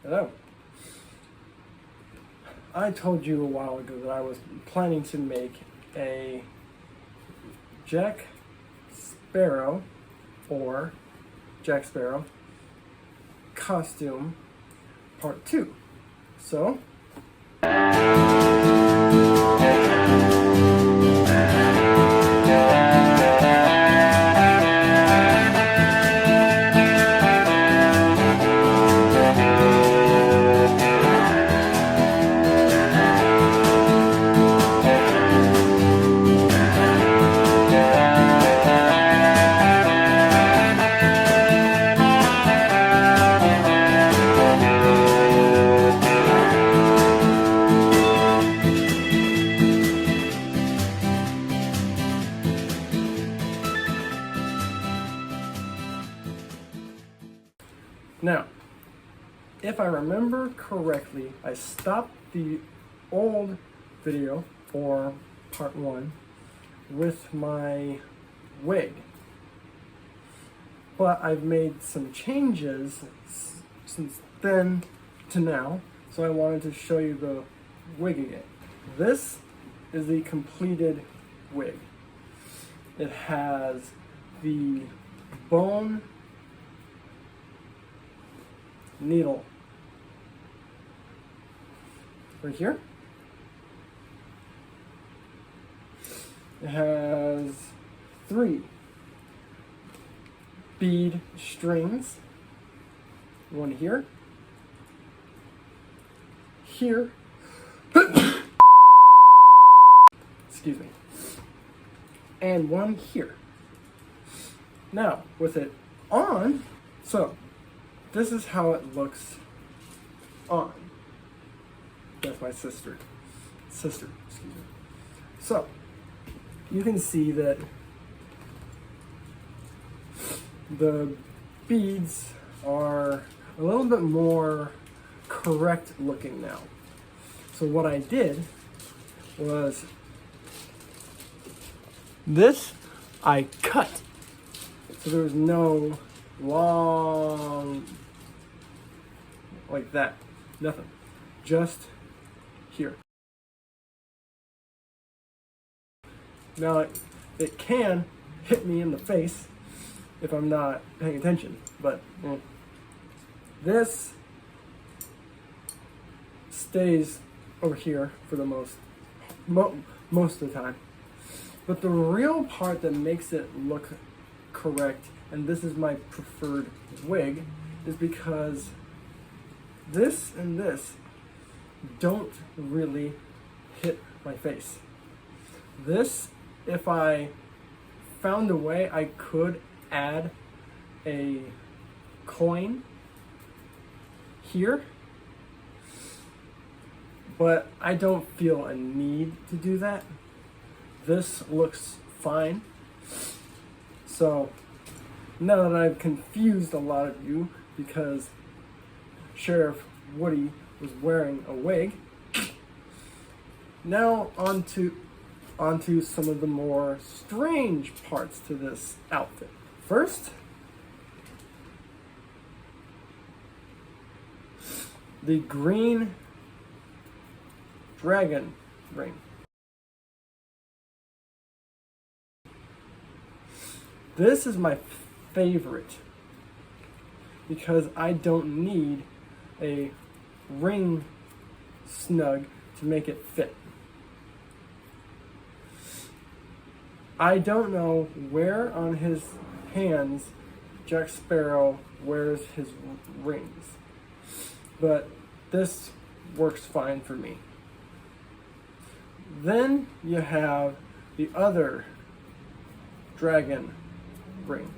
Hello. I told you a while ago that I was planning to make a Jack Sparrow or Jack Sparrow costume part 2. So now, if I remember correctly, I stopped the old video for part 1 with my wig. But I've made some changes since then to now, so I wanted to show you the wig again. This is the completed wig. It has the bone needle right here. It has 3 bead strings, one here, here, excuse me, and one here. Now, with it on, so this is how it looks on. That's my sister, excuse me. So, you can see that the beads are a little bit more correct looking now. So what I did was this I cut. So there was no long like that, nothing, just here. Now it can hit me in the face if I'm not paying attention, but this stays over here for the most of the time. But the real part that makes it look correct, and this is my preferred wig, is because this and this don't really hit my face. This, if I found a way, I could add a coin here, but I don't feel a need to do that. This looks fine. So now that I've confused a lot of you because Sheriff Woody was wearing a wig, now onto some of the more strange parts to this outfit. First, the green dragon ring. This is my favorite because I don't need a ring snug to make it fit. I don't know where on his hands Jack Sparrow wears his rings, but this works fine for me. Then you have the other dragon ring.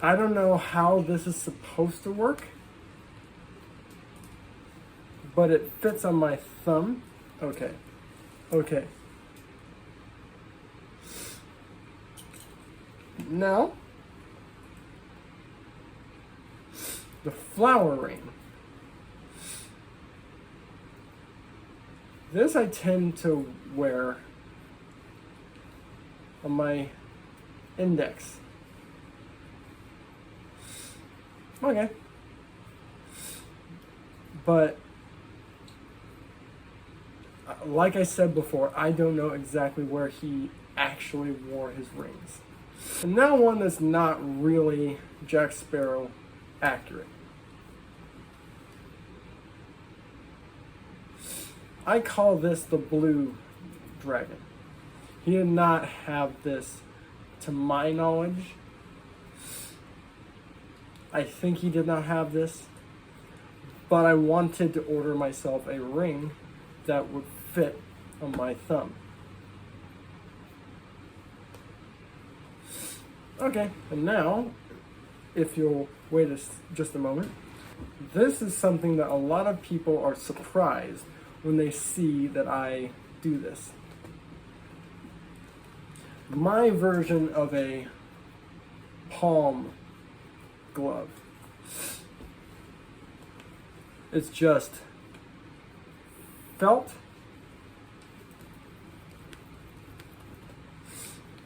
I don't know how this is supposed to work, but it fits on my thumb. Okay. Now, the flower ring. This I tend to wear on my index. Okay. But like I said before, I don't know exactly where he actually wore his rings. And now one that's not really Jack Sparrow accurate. I call this the blue dragon. He did not have this, to my knowledge. I think he did not have this, but I wanted to order myself a ring that would fit on my thumb. Okay, and now, if you'll wait just a moment, this is something that a lot of people are surprised when they see that I do this. My version of a palm glove. It's just felt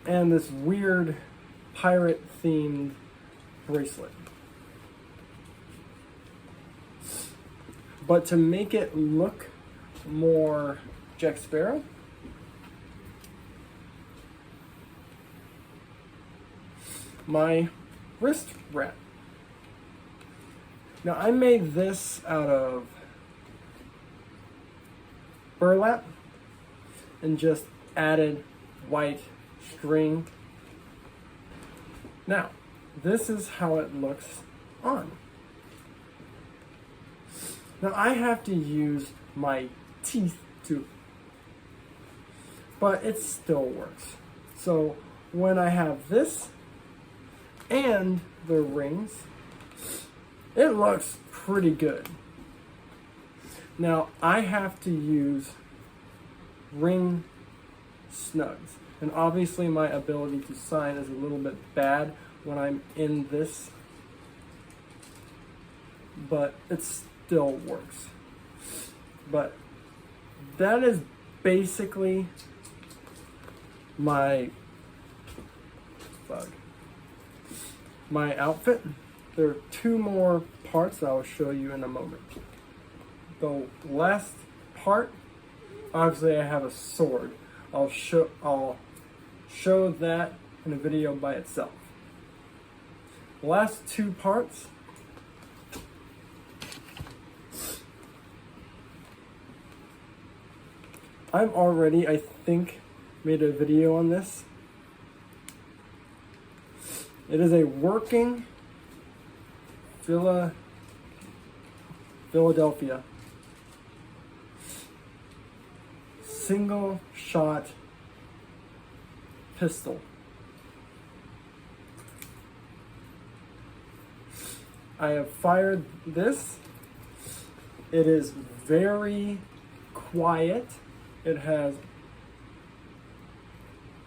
and this weird pirate themed bracelet. But to make it look more Jack Sparrow, my wrist wrap. Now I made this out of burlap and just added white string. Now, this is how it looks on. Now I have to use my teeth too, but it still works. So when I have this and the rings, it looks pretty good. Now I have to use ring snugs, and obviously my ability to sign is a little bit bad when I'm in this, but it still works. But that is basically my outfit. There are two more parts that I'll show you in a moment. The last part, obviously I have a sword. I'll show that in a video by itself. The last two parts, I've already, I think, made a video on this. It is a working Philadelphia single shot pistol. I have fired this. It is very quiet. It has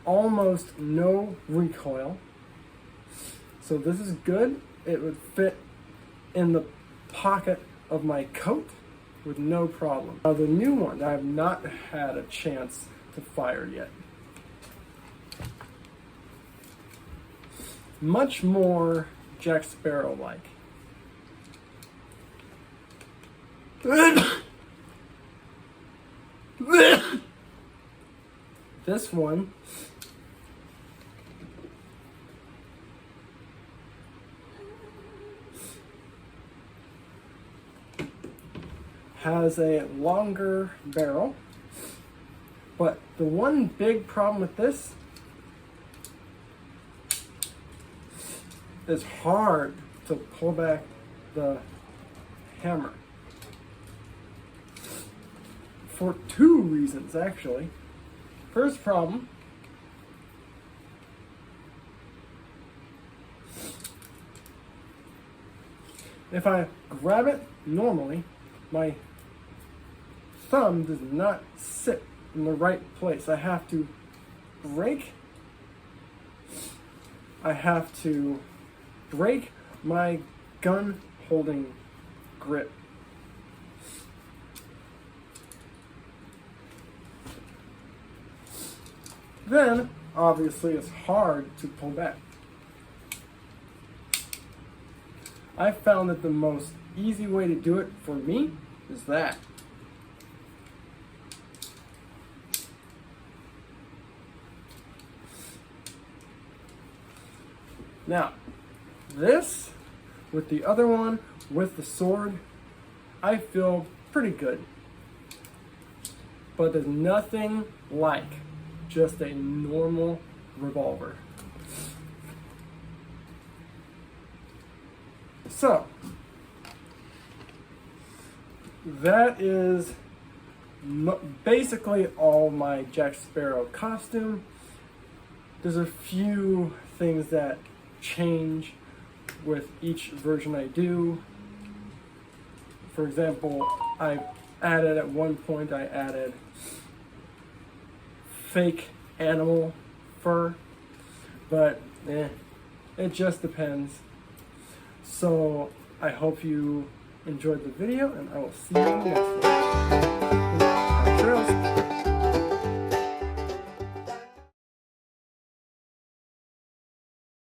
almost no recoil. So this is good. It would fit in the pocket of my coat with no problem. Now the new one, I have not had a chance to fire yet. Much more Jack Sparrow-like. This one has a longer barrel, but the one big problem with this is hard to pull back the hammer. For two reasons, actually. First problem, if I grab it normally, my thumb does not sit in the right place. I have to break my gun holding grip. Then obviously it's hard to pull back. I found that the most easy way to do it for me is that. Now, this with the other one, with the sword, I feel pretty good. But there's nothing like just a normal revolver. So, that is basically all my Jack Sparrow costume. There's a few things that change with each version I do. For example, at one point I added fake animal fur, but it just depends. So I hope you enjoyed the video, and I will see you in the next one. Happy trails.